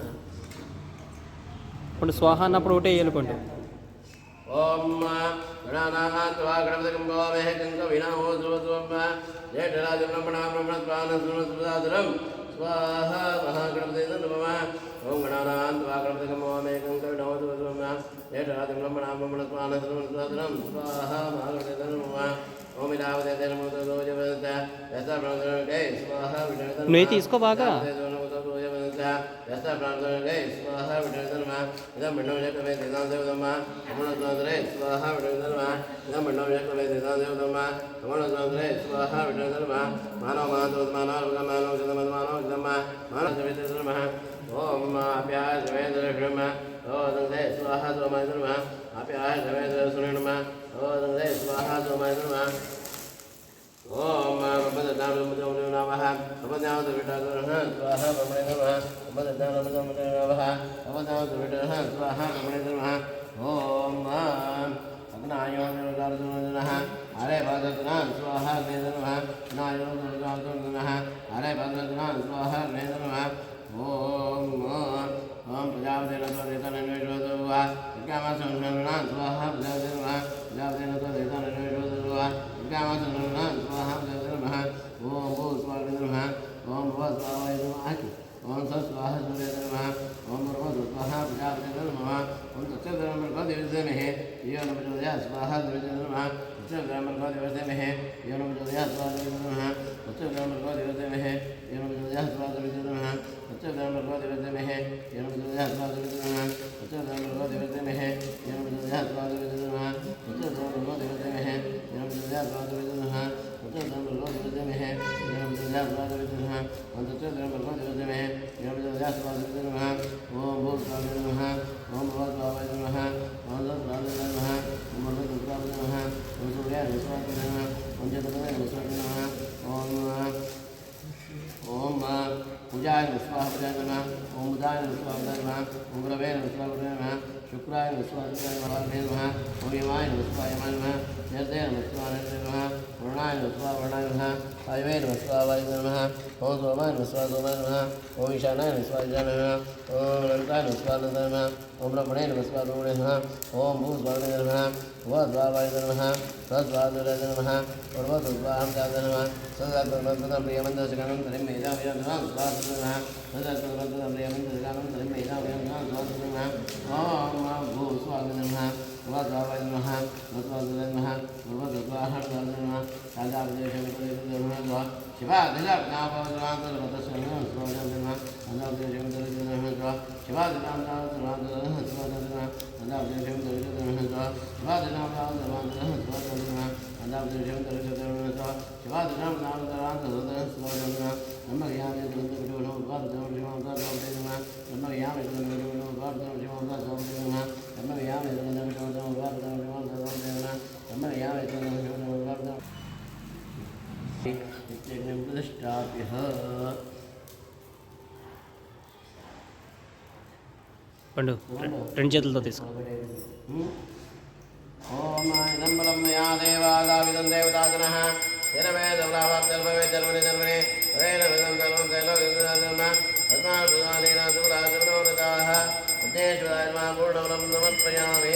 ఇప్పుడు స్వాహ అన్నప్పుడు ఒకటే ఏలుకుంటూ ओम गणानात्वा गणपतिं भवामहे कंकविनामो सुवत्वं जेठराजं ब्रह्मणाब्रह्मणस्वानसुरसुदाधरं स्वाहा महागणपते नमः ओम गणानात्वा गणपतिं भवामहे कंकविनामो सुवत्वं जेठराजं ब्रह्मणाब्रह्मणस्वानसुरसुदाधरं स्वाहा महागणपते नमः ओम इदावते नमो दोजवदत यथा ब्रह्मणे स्वाहा विष्णु నువ్వు తీసుకో బాగా यथा ब्राह्मणे स्वाहा विष्णु नमः इदं ब्रह्मणे देदां देवदम्मा अमृतस्वादरे स्वाहा विष्णु नमः इदं ब्रह्मणे देदां देवदम्मा अमृतस्वादरे स्वाहा विष्णु नमः मानव मानव मानव मानव मानव दम्मा मानव सविते नमः ओम अप्याय सवेन्द्र नमः ओदंगे स्वाहा सोमाय नमः अप्याय सवेन्द्र सुने नमः ओदंगे स्वाहा सोमाय नमः ओम ब्रह्मदत्तां नमः ब्रह्मदावत विटादरः स्वाहा ब्रह्मणे नमः ब्रह्मदत्तां नमः ब्रह्मदावत विटादरः स्वाहा ब्रह्मणे नमः ओम अग्नायो नमः अरे भगवन्तं स्वाहा नमः अग्नायो नमः अरे भगवन्तं स्वाहा नमः ओम ओम प्रजापते नमः कामसंसन्नां स्वाहा प्रजापते नमः प्रजापते नमः कामसंसन्नां स्वाहा प्रजापते नमः ओम भू स्वाहा नमः ओम भव स्वाहा नमः ओम स्वाहा नमः ओम भव स्वाहा प्रजापते नमः ओम तत्सदनं प्रपदिविद्महे यो नमः स्वाहा ओम पूजाय स्वाहा पूजाय नमः ओम बुधाय स्वाहा बुधाय नमः ओम गुरवे स्वाहा गुरवे नमः शुक्राय स्वाहा शुक्राय नमः ओम यमाय स्वाहा यमाय नमः नर्दय स्वाहा नर्दय नमः वरुणाय स्वाहा वरुणाय नमः वायवे स्वाहा वायवे नमः ओम सोमाय स्वाहा सोमाय नमः ओम ईशानाय स्वाहा ईशानाय नमः ओम अनंताय स्वाहा अनंताय नमः ओम ब्रह्मणे स्वाहा ब्रह्मणे नमः ओम भू स्वाहा नमः स्वाहा वायवे नमः स्वाहा नमः और स्वाहा नमः सदा प्रियमंत्र सगणं तरिं मेधाव्यं नमः स्वाहा नमः सदा प्रियमंत्र सगणं तरिं मेधाव्यं नमः स्वाहा नमः ओम भू स्वाहा नमः स्वाहा नमः स्वाहा नमः स्वाहा नमः सादा विजयं नमः शिवा दिलापनापनापनमतस्सनं स्वाहा नमः सादा विजयं नमः शिवा दिलापनापनमतस्सनं स्वाहा नमः सादा विजयं नमः शिवा दिलापनापनमतस्सनं स्वाहा नमः सादा विजयं नमः शिवा दिलापनापनमतस्सनं स्वाहा नमः नमः यामे ग्रंथविदो भारतं शिवांता स्वाहा नमः यामे ग्रंथविदो भारतं शिवांता स्वाहा नमः नमः यामे ग्रंथविदो भारतं शिवांता स्वाहा नमः नमः यामे ग्रंथविदो भारतं इत्यग्निं प्रतिष्ठाप्यः పండు రెండు చేతులతో తీసుకో ओम इदं बलं मया देवादाविदं देवताजनः येन मे देवलावाप्तर्भवे जन्मनि जन्मनि वेन विदं सर्वं त्रैलोक्यजन्म तस्मात् प्रदानेन सुराजमनोरथाः उद्देश्वाय मा पूर्णबलं समर्पयामि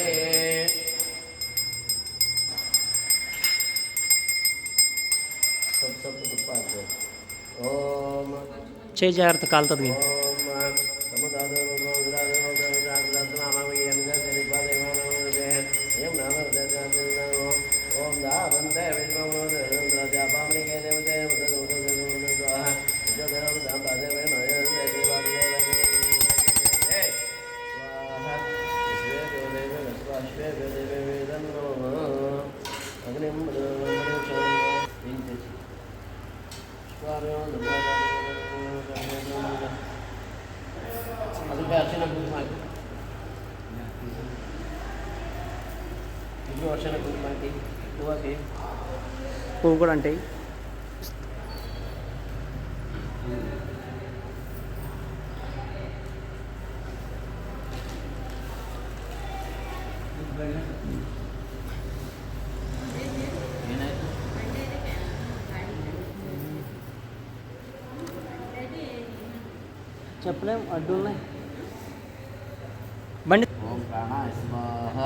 सब उत्पाद्य ओम చేయి జాగ్రత్త కాలుతుంది ओम समुदादो ओम दावन्ते विष्णुमूर्तिराजापामनिके देवते स्वाहा जगदं दापादे वे नयन्ते देवादिदेवते स्वाहा विश्वे देवे स्वाश्वे देवे वेदं नमः अग्निं అది అర్చన కుటుంబానికి ఇప్పుడు అర్చన కుటుంబానికి నువ్వుకి పువ్వు కూడా అంటే చెప్పలేం అడ్డు ఉన్నాయి బండి ఓం ప్రాణాయ స్వాహ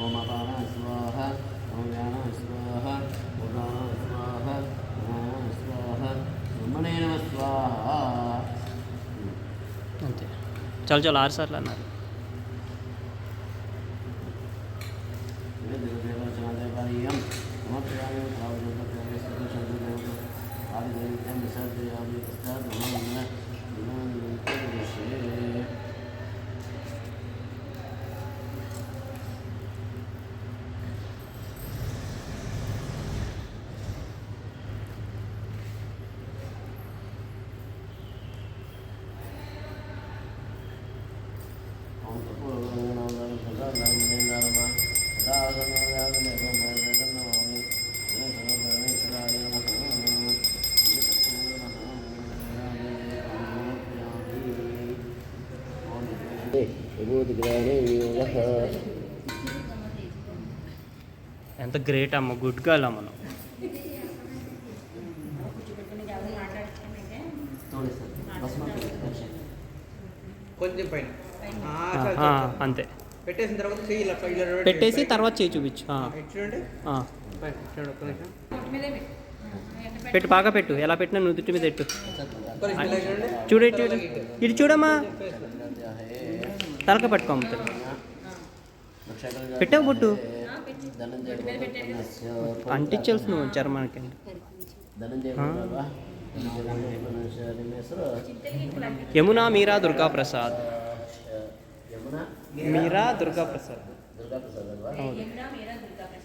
ఓం అపానాయ స్వాహ ఓం వ్యానాయ స్వాహ ఓం దానాయ స్వాహ ఓం స్వాహ బ్రహ్మణే నమః స్వాహ అంతే చాలు చాలు 6 సార్లు అన్నారు దేవదేవచనాదేవాలయం సమర్పయామి ప్రావృతప్రవేశ శుద్ధదేవత ఆదిదేవతం విసర్జయామి తస్మాత్ మహామంగళ ఎంత గ్రేట్ అమ్మ గుడ్ గర్ల్ అమ్మ నువ్వు కొంచెం పైన అంతే పెట్టేసిన తర్వాత చెయ్యి ఇలా ఇలా పెట్టేసి తర్వాత చేయి చూపించు ఇటు చూడండి పైన చూడండి ఒక్క నిమిషం పెట్టు బాగా పెట్టు ఎలా పెట్టినా నుదుటి మీద పెట్టు ఒక్క నిమిషం ఇలా చూడండి చూడు ఇటు చూడు ఇటు చూడమ్మా తలక పట్టుకో అమ్మ పెట్టావు బొట్టు ಧನಂಜಯ ಅಂಟಿಚ್ಚಲ್ಸ್ నువ్వు చర్మానికి ಧನಂಜಯ ಅಲ್ವಾ ನಿಮ್ಮ ಹೆಸರು ಯಮುನಾ ಮೀರಾ ದುರ್ಗಾ ಪ್ರಸಾದ್. ಯಮುನಾ ಮೀರಾ ದುರ್ಗಾ ಪ್ರಸಾದ್. ದುರ್ಗಾ ಪ್ರಸಾದ್ ಅಲ್ವಾ? ಹೌದು.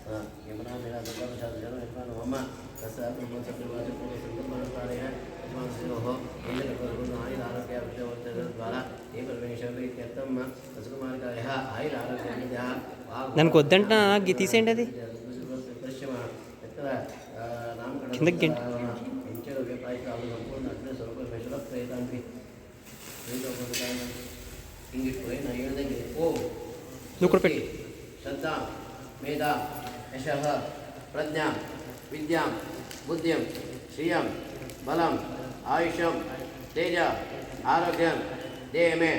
ಹಾಂ, ಯಮುನಾ ಮೀರಾ ದುರ್ಗಾ ಪ್ರಸಾದ್ ಜನ ಯಜಮಾನ ಅಮ್ಮ ಪ್ರಸಾದ್ ಸತ್ಯವಾದ ಸಂಕಲ್ಪನಾರಾಯಣ ಯಜಮಾನ ಶಿರೋಹ ಎಲ್ಲ ಕರ್ಕೊಂಡು ಆಯುರ ಆರೋಗ್ಯ ವಿದ್ಯಾವರ್ಧನ ದ್ವಾರ ಈ ಪರಮೇಶ್ವರ ಇತ್ಯರ್ಥಮ್ಮ ರಸಕುಮಾರಿಕಾಯ ಆಯುರ ಆರೋಗ್ಯ ವಿದ್ಯ ನನకు వద్దంట తీసేయండి అది పరిశ్రమ ఎక్కడ నామకరణ కిందకి గంట. ఎంచే వ్యాపారిక సంపూర్ణ అగ్ని స్వరూప మేషల ప్రయత్నానికి ఇంగిపోయి నా ఏడుదంగి ఓ నువ్వు కూడా పెట్టు. శ్రద్ధ మేధ యశ ప్రజ్ఞ విద్యాం బుద్ధిం శ్రియం బలం ఆయుష్యం తేజ ఆరోగ్యం దేమే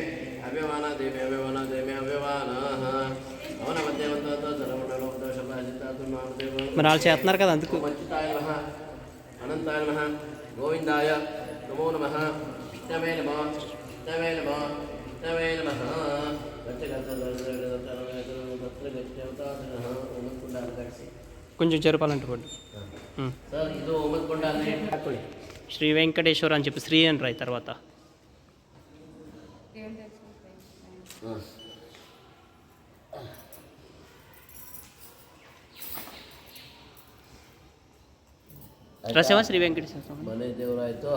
అవ్యవాన దేమే అవ్యవాన దేమే అవ్యవాన అవన మధ్యవంతో సర్వమండలం శబ్దాజితాత్మాదేవ మరి వాళ్ళు చేస్తున్నారు కదా అందుకు. మంచితాయ నమః అనంతాయ నమః గోవిందాయ నమో నమః విష్ణవే నమః విష్ణవే నమః విష్ణవే నమః కొంచెం చెరుపాలంటే పడు. సార్ ఇది ఓమత్కొండ అంటే శ్రీ వెంకటేశ్వర అని చెప్పి శ్రీ అని రాయి తర్వాత. ರಸವ ಶ್ರೀ ವೆಂಕಟೇಶ್ವರ ಸ್ವಾಮಿ. ಮನೆ ದೇವರಾಯಿತು.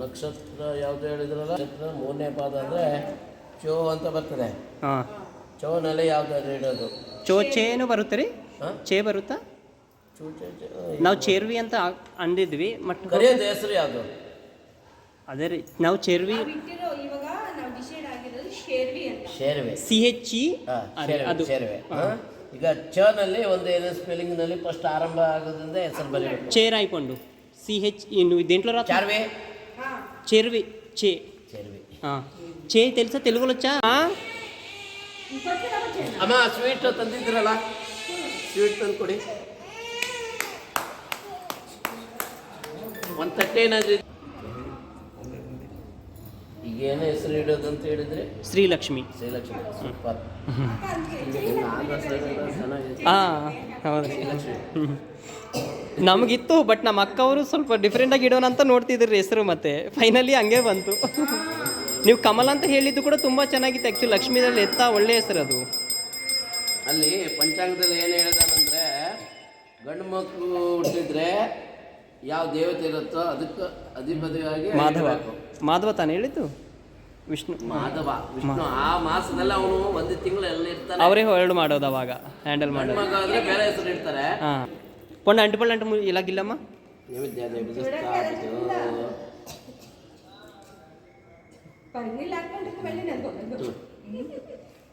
ನಕ್ಷತ್ರ ಯಾವುದು ಹೇಳಿದ್ರಲ್ಲ, ನಕ್ಷತ್ರ ಮೂರನೇ ಪಾದ ಅಂದರೆ ಚೋ ಅಂತ ಬರ್ತದೆ. ಹಾಂ, ಚೋನಲ್ಲಿ ಯಾವ್ದಾದ್ರು ಇಡೋದು ಚೇನು ಬರುತ್ತೆ ರೀ. ಹಾಂ, ಚೇ ಬರುತ್ತಾ? ಚೂಚೆ ನಾವು ಚೇರ್ವಿ ಅಂತ ಅಂದಿದ್ವಿ. ಮಟ್ ಕರೆಯೋದು ಹೆಸರು ಯಾವುದು? ಅದೇ ರೀ, ನಾವು ಚೇರ್ವಿ ಶೇರ್ವೆ. CHE ಅದು ಶೇರ್ವೆ. ಈಗ ಚನಲ್ಲಿ ಒಂದು ಏನೇ ಸ್ಪೆಲ್ಲಿಂಗ್ನಲ್ಲಿ ಫಸ್ಟ್ ಆರಂಭ ಆಗೋದ್ರಿಂದ ಹೆಸರು ಬರೀಬೇಕು. ಚೇರ್ అయిపోండు. CH నువ్వు దేంట్లో రా? ಚಾರ್ವೆ చెర్వి చే. ಶೇರ್ವೆ. చే తెలుసా? తెలుగులో వచ్చా? ಅಮ್ಮ ಸ್ವೀಟ್ ತಂದಿದ್ರಲ್ಲ, ಸ್ವೀಟ್ ತಂದು ಕೊಡಿ. ಒಂದು ತಟ್ಟೆ ಏನಾದ್ರು ಈಗ ಏನೇ ಹೆಸರು ಇಡೋದು ಅಂತ ಹೇಳಿದ್ರೆ ಶ್ರೀಲಕ್ಷ್ಮಿ. ಶ್ರೀಲಕ್ಷ್ಮಿ. ಸೂಪರ್. ಚೆನ್ನಾಗಿದೆ. ಹೌದು. ನಮಗಿತ್ತು, ಬಟ್ ನಮ್ಮ ಅಕ್ಕ ಅವರು ಸ್ವಲ್ಪ ಡಿಫ್ರೆಂಟಾಗಿ ಇಡೋಣ ಅಂತ ನೋಡ್ತಿದ್ರು ಹೆಸರು, ಮತ್ತೆ ಫೈನಲಿ ಹಂಗೆ ಬಂತು. ನೀವು ಕಮಲ್ ಅಂತ ಹೇಳಿದ್ದು ಕೂಡ ತುಂಬ ಚೆನ್ನಾಗಿತ್ತು ಆ್ಯಕ್ಚುಲಿ. ಲಕ್ಷ್ಮೀದಲ್ಲಿ ಎತ್ತ ಒಳ್ಳೆಯ ಹೆಸರು ಅದು. ಅಲ್ಲಿ ಪಂಚಾಂಗದಲ್ಲಿ ಏನು ಹೇಳಿದಾನಂದ್ರೆ, ಗಂಡು ಮಕ್ಕಳು ಹುಟ್ಟಿದ್ರೆ ಯಾವ ದೇವತೆ ಇರುತ್ತೋ ಅದಕ್ಕೆ ಅಧಿಪತಿಯಾಗಿ ಮಾಧವ. ಇರ್ಬೇಕು. ಮಾಧವ ತಾನು ಹೇಳಿದ್ದು? ವಿಷ್ಣು. ಮಾಧವ ವಿಷ್ಣು. ಆ ಮಾಸದಲ್ಲಿ ಅವನು ಒಂದು ತಿಂಗಳು ಎಲ್ಲ ಇರ್ತಾನೆ. ಅವರೇ ಹೊರಡು ಮಾಡೋದು ಅವಾಗ, ಹ್ಯಾಂಡಲ್ ಮಾಡೋದು. ಮಗ ಆದ್ರೆ ಬೇರೆ ಹೆಸರು ಇಡ್ತಾರೆ. ಹಾಂ, ಪೊಂಡ ಅಂಟಿಪಳ್ಳ ಅಂಟು ಇಲ್ಲಾಗಿಲ್ಲಮ್ಮ.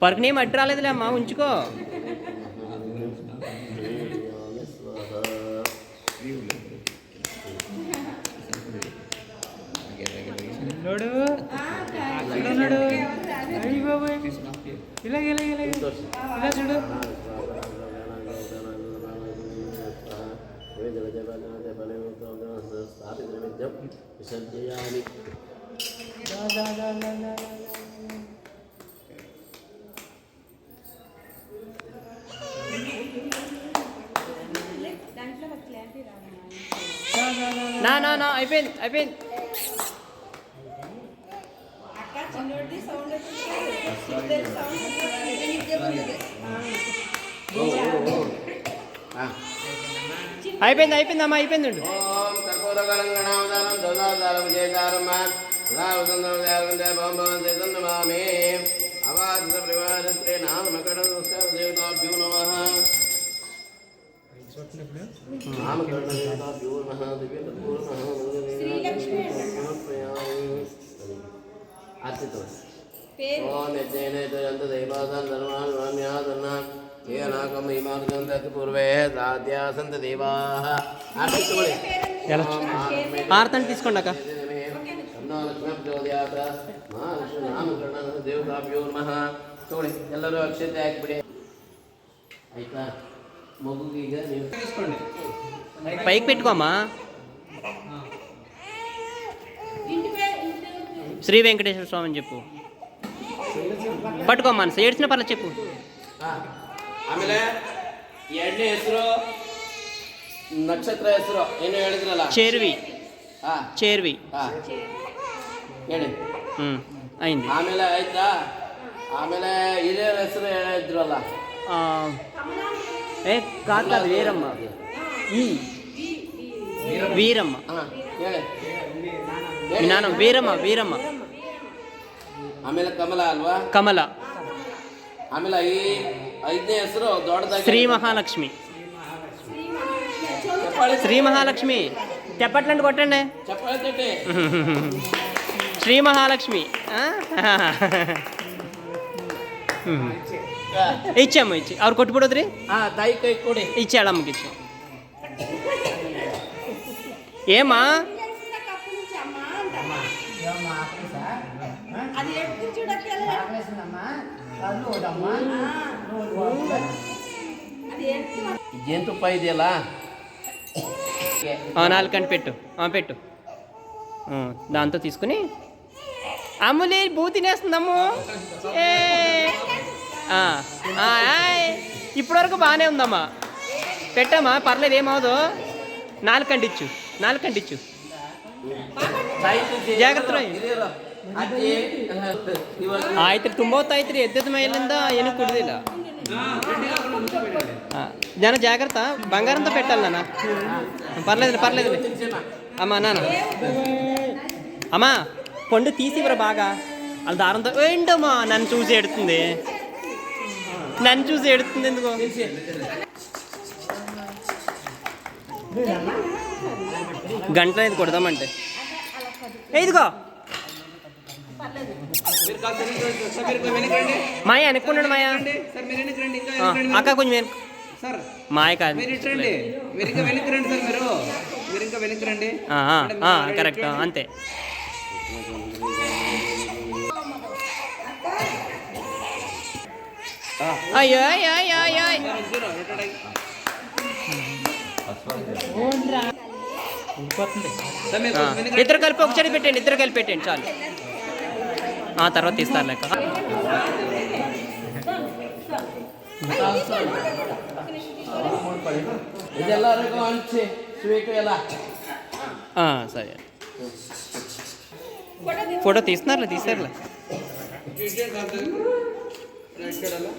పర్కనేం అడ్డు రాలేదులే అమ్మా, ఉంచుకో. ఇలా చూడు. విసర్జయామి. నా అయిపోయింది. అయిపోయిందమ్మా, అయిపోయింది. ఓం కర్పూరగణగణావధానం దోదాదారం జయదారమాన్ నమామి అవాదిత పరివారత్రే నామకరణదేవతాభ్యో నమః. నామకరణదేవతాభ్యో నమః. ఆర్తితో ఓం యజ్ఞేనేత దైవాదాన్ ధర్మాన్ వామ్యాదన్నాన్ ఏ నాకం ఇమార్గం తత్ పూర్వే సాధ్యాసంత దేవాః. ఆర్తితోడి ఆర్తని తీసుకోండి అక్క. ದೇವತಾಭ್ಯೋ ನಮಃ. ತಗೊಳ್ಳಿ, ಎಲ್ಲರೂ ಅಕ್ಷತೆ ಹಾಕಿಬಿಡಿ ಆಯ್ತಾ. ಮಗುಗೀಗ ನೀವು తీసుకోండి. పైకి పెట్టుకోమ్మా. శ్రీ వెంకటేశ్వర స్వామి అని చెప్పు. పట్టుకోమ్మా, ఏడ్చిన పర్లేదు చెప్పు. ಆಮೇಲೆ ಎರಡನೇ ಹೆಸರು ನಕ್ಷತ್ರ ಹೆಸರು ಏನು ಹೇಳಿದ್ರಲ್ಲ చేర్వి ಹಾ చేర్వి ಹಾ ಹೇಳಿ అయింది. ಆಮೇಲೆ ಆಯ್ತಾ ಆಮೇಲೆ ಹಿರಿಯರ ಹೆಸರು ಹೇಳಿದ್ರಲ್ಲ ఆ, ఏ కాదు కాదు వీరమ్మ. వీరమ్మ ಹಾ ಹೇಳಿ మీ నాన్న వీరమ్మ వీరమ్మ ಆಮೇಲೆ ಕಮಲ ಅಲ್ವಾ కమల ಆಮೇಲೆ ಈ ಐದನೇ ಹೆಸರು ದೊಡ್ಡದಾಗಿ శ్రీ మహాలక్ష్మి శ్రీ మహాలక్ష్మి తెప్పట్లండి కొట్టండి ಚಪ್ಪಾಳೆ ತಟ್ಟಿ శ్రీ మహాలక్ష్మి ఆ? ఇచ్చాము ఇచ్చి ಅವ್ರು ಕೊಟ್ಬಿಡೋದ್ರಿ ಹಾ ತಾಯಿ ಕೈ ಕೊಡಿ ఇచ్చాడు అమ్మకి ఇచ్చాం. ఏమా ಜೇನುತುಪ್ಪ ಇದೆಯಲ್ಲ 4 గంట పెట్టు పెట్టు దాంతో తీసుకుని అమ్ములే బూ తినేస్తుందమ్ము. ఇప్పటివరకు బాగానే ఉందమ్మా. పెట్టమ్మా పర్లేదు ఏమవుదు. 4 గంట ఇచ్చు 4 గంట ఇచ్చు ಜಾಗ್ರತೆ ರಹಿ. ಹಿರಿಯರು ಅಜ್ಜಿ ಇವಾಗ ಆಯ್ತು ತುಂಬ ಹೊತ್ತಾಯ್ತು ರೀ. ಎದ್ದದ ಮೇಲಿಂದ ಏನೂ ಕುಡ್ದಿಲ್ಲ. జన జాగ్రత్త బంగారంతో పెట్టాలి నాన్న. పర్లేదు పర్లేదు అమ్మా నాన్న. అమ్మా పండు తీసివరా బాగా వాళ్ళ దారంతో. ఏంటమ్మా నన్ను చూసి ఎడుతుంది ఎందుకు. గంటలో ఇది కొడదామంటే ఇదిగో మాయ అనుకున్నాడు మాయ. సార్ మీరు వెనక్కి రండి, ఇంకా వెనక్కి రండి. అక్క కొంచెం వెనక్కి. సార్ మాయ కాదు మీరు ఇటు రండి, మీరు ఇంకా వెనక్కి రండి సార్. మీరు ఇంకా వెనక్కి రండి. కరెక్ట్ అంతే. అయ్యో అయ్యో అయ్యో అయ్యో సార్ మీరు కొంచెం వెనక్కి ఇద్దరు కలిపి ఒకసారి పెట్టండి. ఇద్దరు కలిపి పెట్టండి చాలు. తర్వాత తీస్తారు లెక్క. ಇದೆಲ್ಲರಿಗೂ ಹಂಚಿ ಸ್ವೀಟು ಎಲ್ಲ సరే ఫోటో తీస్తున్నారులే తీసారులే. రండి.